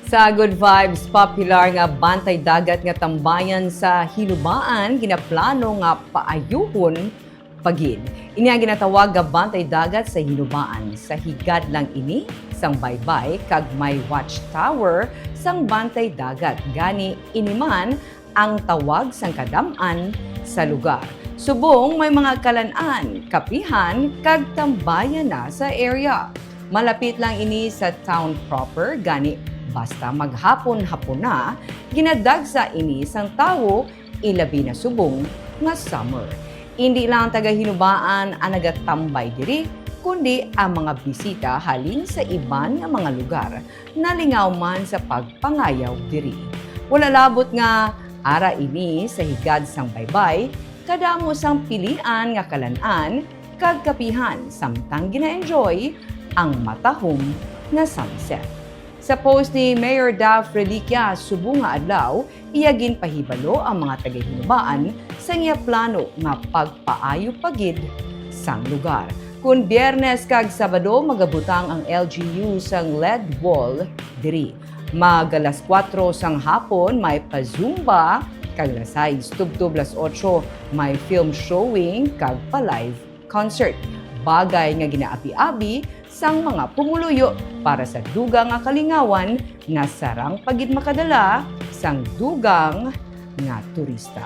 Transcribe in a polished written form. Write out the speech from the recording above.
Sa Good Vibes, popular nga bantay dagat nga tambayan sa Hilubaan, ginaplano nga paayuhon pagid. Ini ang ginatawag nga bantay dagat sa Hilubaan. Sa higad lang ini, sang baybay, kag may watchtower sang bantay dagat. Gani iniman ang tawag sang kadaman sa lugar. Subong may mga kalan-an, kapihan, kag tambayan na sa area. Malapit lang ini sa town proper, gani basta maghapon-hapon na, ginadagsa ini sang tawo, ilabi na subong nga summer. Hindi lang taga-Hilubaan ang nagatambay diri, kundi ang mga bisita halin sa iban nga mga lugar na lingaw man sa pagpangayaw diri. Wala labot nga ara ini sa higad sang baybay, kadamo sang pilian nga kalan-an, kag kapihan samtang gina-enjoy ang matahom nga sunset. Sa post ni Mayor Daph Reliquia, subong nga adlaw, iyagin pahibalo ang mga taga-Hilubaan sa iya plano nga pagpaayo pagid sang lugar. Kun Biyernes kag Sabado magabutang ang LGU sang LED wall diri. Magalas 4 sang hapon may pa-zumba, kag lasay tubtub las 8 may film showing kag pa-live concert. Bagay nga ginaapi-abi sang mga pumuluyo para sa dugang nga kalingawan nga sarang pagid makadala sang dugang nga turista.